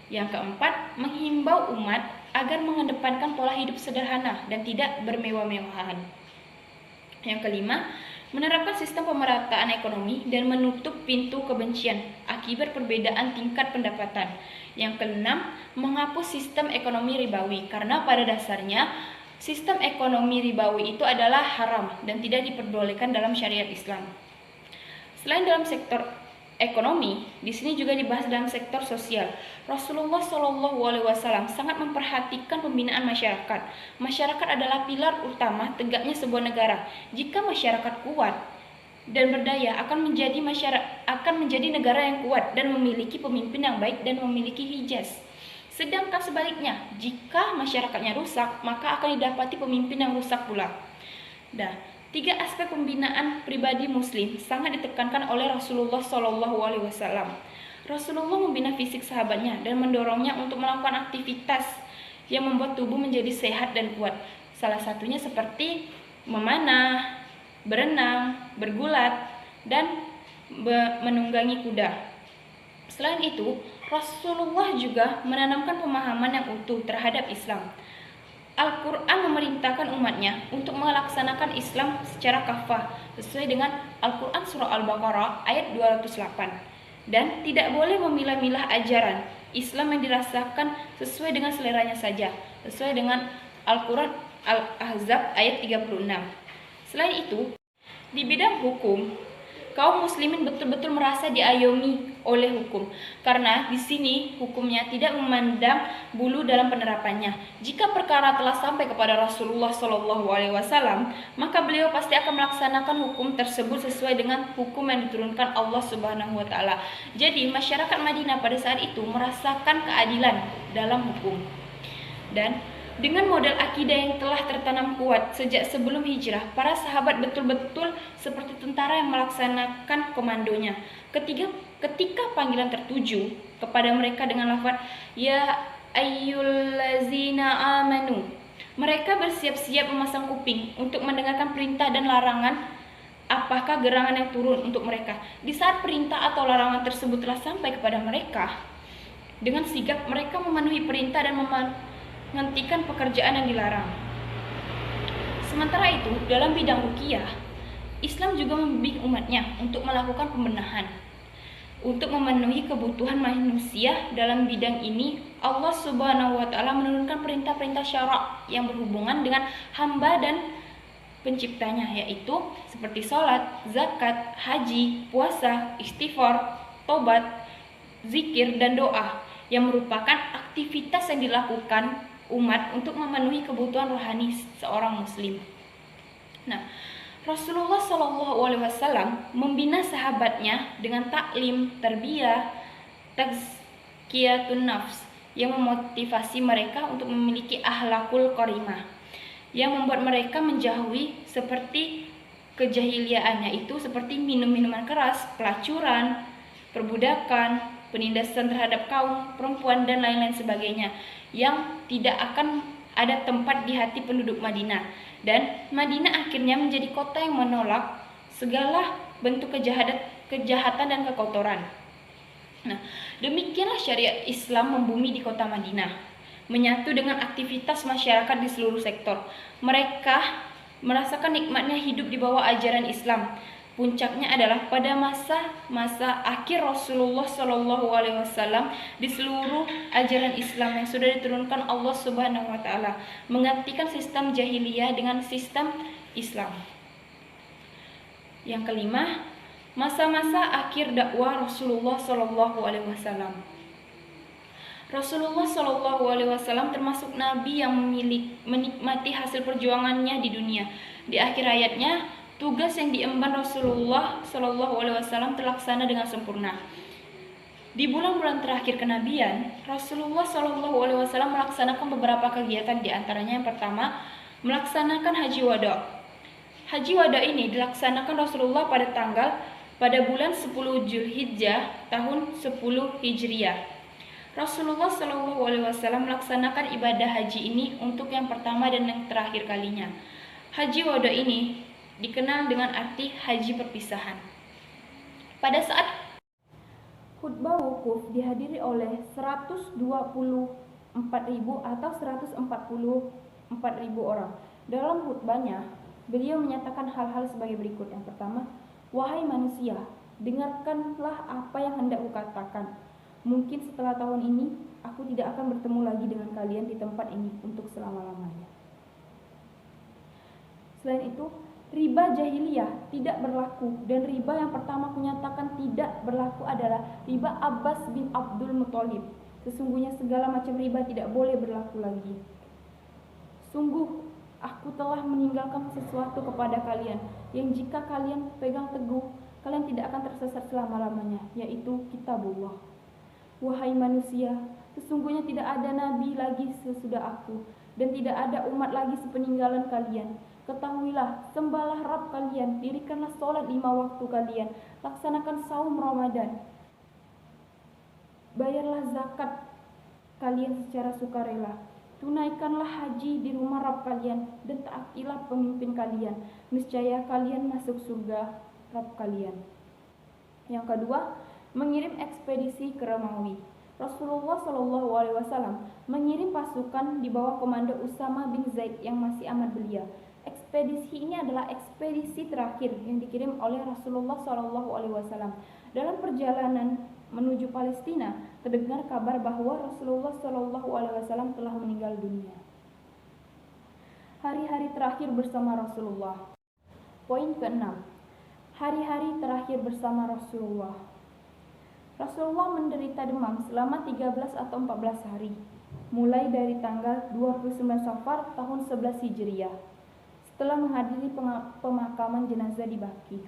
Yang keempat, menghimbau umat agar mengedepankan pola hidup sederhana dan tidak bermewah-mewahan. Yang kelima, menerapkan sistem pemerataan ekonomi dan menutup pintu kebencian akibat perbedaan tingkat pendapatan. Yang keenam, menghapus sistem ekonomi ribawi karena pada dasarnya sistem ekonomi ribawi itu adalah haram dan tidak diperbolehkan dalam syariat Islam. Selain dalam sektor ekonomi, di sini juga dibahas dalam sektor sosial. Rasulullah SAW sangat memperhatikan pembinaan masyarakat. Masyarakat adalah pilar utama tegaknya sebuah negara. Jika masyarakat kuat dan berdaya akan menjadi negara yang kuat dan memiliki pemimpin yang baik dan memiliki hijaz. Sedangkan sebaliknya, jika masyarakatnya rusak, maka akan didapati pemimpin yang rusak pula. Tiga aspek pembinaan pribadi muslim sangat ditekankan oleh Rasulullah SAW. Rasulullah membina fisik sahabatnya dan mendorongnya untuk melakukan aktivitas yang membuat tubuh menjadi sehat dan kuat. Salah satunya seperti memanah, berenang, bergulat, dan menunggangi kuda. Selain itu, Rasulullah juga menanamkan pemahaman yang utuh terhadap Islam. Al-Quran memerintahkan umatnya untuk melaksanakan Islam secara kafah sesuai dengan Al-Quran surah Al-Baqarah ayat 208 dan tidak boleh memilah-milah ajaran Islam yang dirasakan sesuai dengan seleranya saja sesuai dengan Al-Quran Al-Ahzab ayat 36. Selain itu, di bidang hukum, kaum muslimin betul-betul merasa diayomi oleh hukum karena di sini hukumnya tidak memandang bulu dalam penerapannya. Jika perkara telah sampai kepada Rasulullah SAW, maka beliau pasti akan melaksanakan hukum tersebut sesuai dengan hukum yang diturunkan Allah Subhanahu wa taala. Jadi masyarakat Madinah pada saat itu merasakan keadilan dalam hukum. Dan dengan modal akidah yang telah tertanam kuat sejak sebelum hijrah, para sahabat betul-betul seperti tentara yang melaksanakan komandonya. Ketika panggilan tertuju kepada mereka dengan lafaz ya ayyullazina amanu, mereka bersiap-siap memasang kuping untuk mendengarkan perintah dan larangan apakah gerangan yang turun untuk mereka. Di saat perintah atau larangan tersebut telah sampai kepada mereka, dengan sigap mereka memenuhi perintah dan menghentikan pekerjaan yang dilarang. Sementara itu, dalam bidang ruqyah, Islam juga membimbing umatnya untuk melakukan pembenahan. Untuk memenuhi kebutuhan manusia dalam bidang ini, Allah Subhanahu wa taala menurunkan perintah-perintah syarak yang berhubungan dengan hamba dan penciptanya, yaitu seperti sholat, zakat, haji, puasa, istighfar, tobat, zikir, dan doa yang merupakan aktivitas yang dilakukan umat untuk memenuhi kebutuhan rohani seorang muslim. Rasulullah SAW membina sahabatnya dengan taklim, tarbiyah, tazkiyatun nafs yang memotivasi mereka untuk memiliki akhlakul karimah yang membuat mereka menjauhi seperti kejahiliaan, yaitu seperti minum-minuman keras, pelacuran, perbudakan, penindasan terhadap kaum perempuan dan lain-lain sebagainya yang tidak akan ada tempat di hati penduduk Madinah. Dan Madinah akhirnya menjadi kota yang menolak segala bentuk kejahatan dan kekotoran. Demikianlah syariat Islam membumi di kota Madinah, menyatu dengan aktivitas masyarakat di seluruh sektor. Mereka merasakan nikmatnya hidup di bawah ajaran Islam. Puncaknya adalah pada masa akhir Rasulullah SAW di seluruh ajaran Islam yang sudah diturunkan Allah Subhanahu wa taala menggantikan sistem jahiliyah dengan sistem Islam. Yang kelima, Masa-masa akhir dakwah Rasulullah Shallallahu Alaihi Wasallam. Rasulullah Shallallahu Alaihi Wasallam termasuk nabi yang menikmati hasil perjuangannya di dunia. Di akhir hayatnya, tugas yang diemban Rasulullah Shallallahu Alaihi Wasallam terlaksana dengan sempurna. Di bulan-bulan terakhir kenabian, Rasulullah Shallallahu Alaihi Wasallam melaksanakan beberapa kegiatan, di antaranya yang pertama, melaksanakan haji wada. Haji wada ini dilaksanakan Rasulullah pada bulan 10 Zulhijjah tahun 10 Hijriah. Rasulullah Shallallahu Alaihi Wasallam melaksanakan ibadah haji ini untuk yang pertama dan yang terakhir kalinya. Haji wada ini dikenal dengan arti haji perpisahan. Pada saat khutbah wukuf dihadiri oleh 124.000 atau 144.000 orang. Dalam khutbahnya, beliau menyatakan hal-hal sebagai berikut. Yang pertama, wahai manusia, dengarkanlah apa yang hendak kukatakan. Mungkin setelah tahun ini, aku tidak akan bertemu lagi dengan kalian di tempat ini untuk selama-lamanya. Selain itu, riba jahiliyah tidak berlaku, dan riba yang pertama kunyatakan tidak berlaku adalah riba Abbas bin Abdul Muthalib. Sesungguhnya segala macam riba tidak boleh berlaku lagi. Sungguh, aku telah meninggalkan sesuatu kepada kalian, yang jika kalian pegang teguh, kalian tidak akan tersesat selama-lamanya, yaitu kitabullah. Wahai manusia, sesungguhnya tidak ada nabi lagi sesudah aku, dan tidak ada umat lagi sepeninggalan kalian. Ketahuilah, sembahlah Rabb kalian, dirikanlah sholat 5 waktu kalian, laksanakan saum Ramadan, bayarlah zakat kalian secara sukarela, tunaikanlah haji di rumah Rabb kalian, dan taatilah pemimpin kalian. Niscaya kalian masuk surga Rabb kalian. Yang kedua, mengirim ekspedisi ke Romawi. Rasulullah Shallallahu Alaihi Wasallam mengirim pasukan di bawah komando Usama bin Zaid yang masih amat belia. Ekspedisi ini adalah ekspedisi terakhir yang dikirim oleh Rasulullah Shallallahu Alaihi Wasallam. Dalam perjalanan menuju Palestina, terdengar kabar bahwa Rasulullah Shallallahu Alaihi Wasallam telah meninggal dunia. Hari-hari terakhir bersama Rasulullah. Poin ke-6. Hari-hari terakhir bersama Rasulullah. Rasulullah menderita demam selama 13 atau 14 hari, mulai dari tanggal 29 Safar tahun 11 Hijriah, setelah menghadiri pemakaman jenazah di Baqi.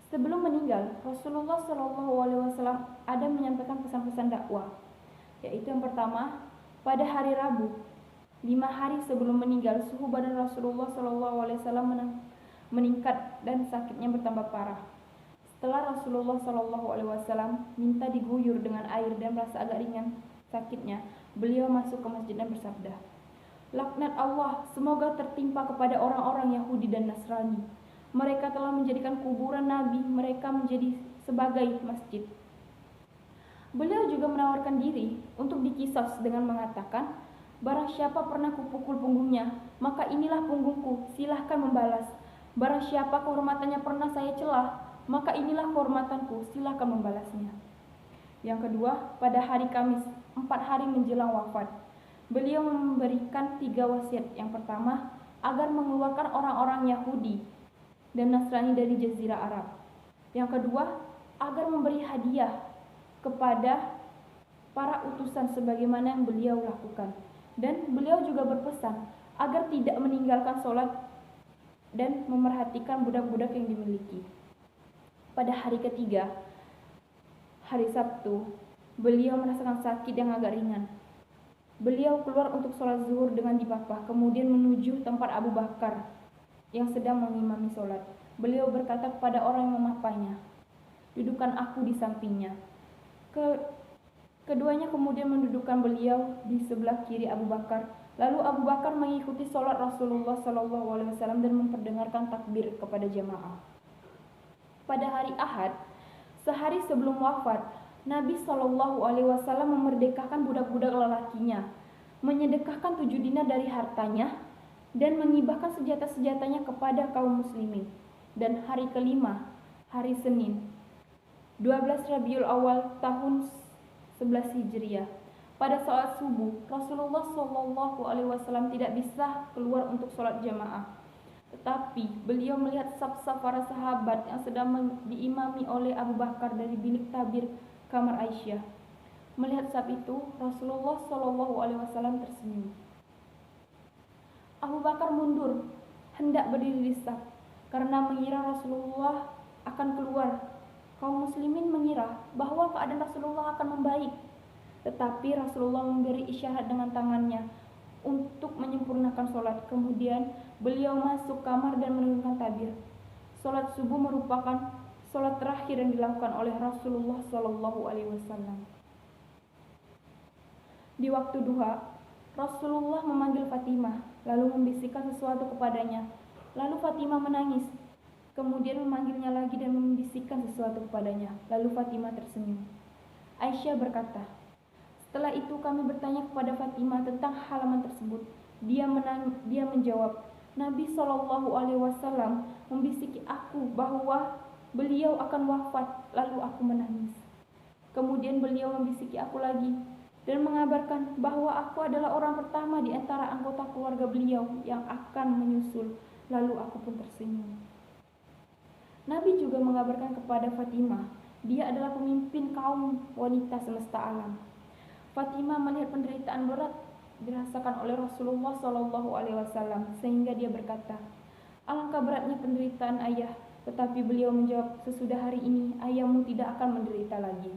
Sebelum meninggal, Rasulullah Shallallahu Alaihi Wasallam ada menyampaikan pesan-pesan dakwah, yaitu yang pertama, pada hari Rabu, 5 hari sebelum meninggal, suhu badan Rasulullah Shallallahu Alaihi Wasallam meningkat dan sakitnya bertambah parah. Setelah Rasulullah Shallallahu Alaihi Wasallam minta diguyur dengan air dan merasa agak ringan sakitnya, beliau masuk ke masjid dan bersabda, "Laknat Allah semoga tertimpa kepada orang-orang Yahudi dan Nasrani. Mereka telah menjadikan kuburan Nabi mereka menjadi sebagai masjid." Beliau juga menawarkan diri untuk dikisos dengan mengatakan, "Barang siapa pernah kupukul punggungnya, maka inilah punggungku, silahkan membalas. Barang siapa kehormatannya pernah saya celah, maka inilah kehormatanku, silakan membalasnya." Yang kedua, pada hari Kamis, 4 hari menjelang wafat, beliau memberikan 3 wasiat. Yang pertama, agar mengeluarkan orang-orang Yahudi dan Nasrani dari Jazirah Arab. Yang kedua, agar memberi hadiah kepada para utusan sebagaimana yang beliau lakukan. Dan beliau juga berpesan agar tidak meninggalkan sholat dan memerhatikan budak-budak yang dimiliki. Pada hari ketiga, hari Sabtu, beliau merasakan sakit yang agak ringan. Beliau keluar untuk sholat zuhur dengan dipapah, kemudian menuju tempat Abu Bakar yang sedang mengimami sholat. Beliau berkata kepada orang yang memapahnya, "Dudukkan aku di sampingnya." Keduanya kemudian mendudukkan beliau di sebelah kiri Abu Bakar. Lalu Abu Bakar mengikuti sholat Rasulullah SAW dan memperdengarkan takbir kepada jamaah. Pada hari Ahad, sehari sebelum wafat, Nabi SAW memerdekakan budak-budak lelakinya, menyedekahkan 7 dinar dari hartanya, dan mengibahkan senjata-senjatanya kepada kaum muslimin. Dan hari kelima, hari Senin, 12 Rabiul Awal tahun 11 Hijriah, pada saat subuh, Rasulullah SAW tidak bisa keluar untuk sholat jamaah. Tetapi beliau melihat saf-saf para sahabat yang sedang diimami oleh Abu Bakar dari bilik tabir kamar Aisyah. Melihat saf itu, Rasulullah Shallallahu Alaihi Wasallam tersenyum. Abu Bakar mundur, hendak berdiri di saf, karena mengira Rasulullah akan keluar. Kaum muslimin mengira bahwa keadaan Rasulullah akan membaik. Tetapi Rasulullah memberi isyarat dengan tangannya untuk menyempurnakan sholat. Kemudian beliau masuk kamar dan menurunkan tabir. Sholat subuh merupakan sholat terakhir yang dilakukan oleh Rasulullah Shallallahu Alaihi Wasallam. Di waktu duha, Rasulullah memanggil Fatimah, lalu membisikkan sesuatu kepadanya. Lalu Fatimah menangis. Kemudian memanggilnya lagi dan membisikkan sesuatu kepadanya. Lalu Fatimah tersenyum. Aisyah berkata, setelah itu kami bertanya kepada Fatimah tentang halaman tersebut. Dia menjawab, Nabi Shallallahu Alaihi Wasallam membisiki aku bahwa beliau akan wafat. Lalu aku menangis. Kemudian beliau membisiki aku lagi dan mengabarkan bahwa aku adalah orang pertama di antara anggota keluarga beliau yang akan menyusul. Lalu aku pun tersenyum. Nabi juga mengabarkan kepada Fatimah, dia adalah pemimpin kaum wanita semesta alam. Fatimah melihat penderitaan berat dirasakan oleh Rasulullah Shallallahu Alaihi Wasallam sehingga dia berkata, alangkah beratnya penderitaan ayah. Tetapi beliau menjawab, sesudah hari ini ayahmu tidak akan menderita lagi.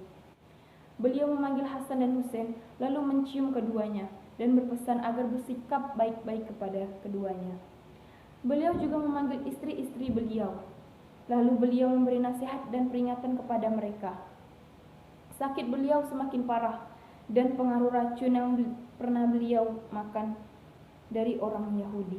Beliau memanggil Hasan dan Husain lalu mencium keduanya dan berpesan agar bersikap baik-baik kepada keduanya. Beliau juga memanggil istri-istri beliau. Lalu beliau memberi nasihat dan peringatan kepada mereka. Sakit beliau semakin parah dan pengaruh racun yang pernah beliau makan dari orang Yahudi.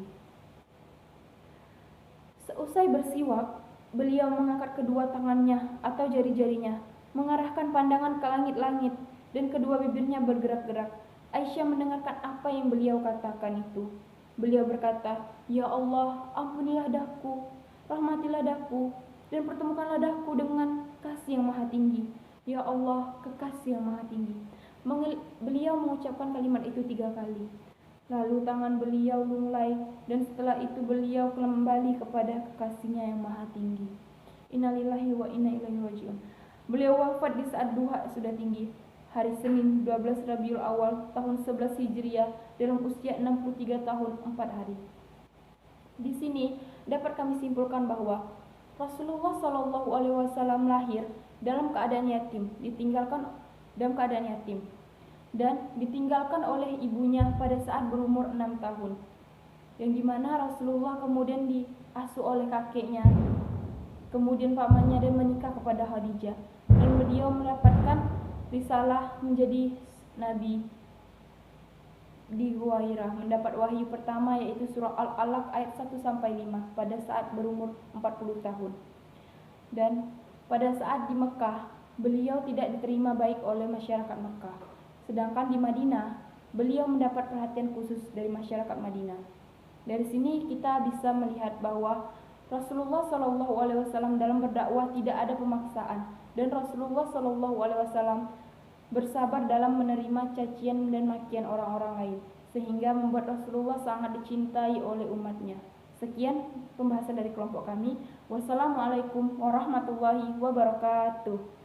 Seusai bersiwak, beliau mengangkat kedua tangannya atau jari-jarinya, mengarahkan pandangan ke langit-langit dan kedua bibirnya bergerak-gerak. Aisyah mendengarkan apa yang beliau katakan itu. Beliau berkata, Ya Allah, ampunilah dahku, rahmatilah dahku, dan pertemukanlah dahku dengan kasih yang maha tinggi. Ya Allah, kekasih yang maha tinggi. Beliau mengucapkan kalimat itu 3 kali. Lalu tangan beliau lunglai dan setelah itu beliau kembali kepada kekasihnya yang maha tinggi. Innalillahi wa inna ilaihi raji'un. Beliau wafat di saat duha sudah tinggi, hari Senin 12 Rabiul Awal tahun 11 Hijriah dalam usia 63 tahun 4 hari. Di sini dapat kami simpulkan bahwa Rasulullah Shallallahu Alaihi Wasallam lahir dalam keadaan yatim, dan ditinggalkan oleh ibunya pada saat berumur 6 tahun, yang dimana Rasulullah kemudian diasuh oleh kakeknya, kemudian pamannya, dan menikah kepada Khadijah, dan beliau mendapatkan risalah menjadi nabi di Gua Hira, mendapat wahyu pertama yaitu surah Al-Alaq ayat 1-5 pada saat berumur 40 tahun. Dan pada saat di Mekah, beliau tidak diterima baik oleh masyarakat Mekah. Sedangkan di Madinah, beliau mendapat perhatian khusus dari masyarakat Madinah. Dari sini kita bisa melihat bahwa Rasulullah Shallallahu Alaihi Wasallam dalam berdakwah tidak ada pemaksaan, dan Rasulullah Shallallahu Alaihi Wasallam bersabar dalam menerima cacian dan makian orang-orang lain, sehingga membuat Rasulullah sangat dicintai oleh umatnya. Sekian pembahasan dari kelompok kami. Wassalamualaikum warahmatullahi wabarakatuh.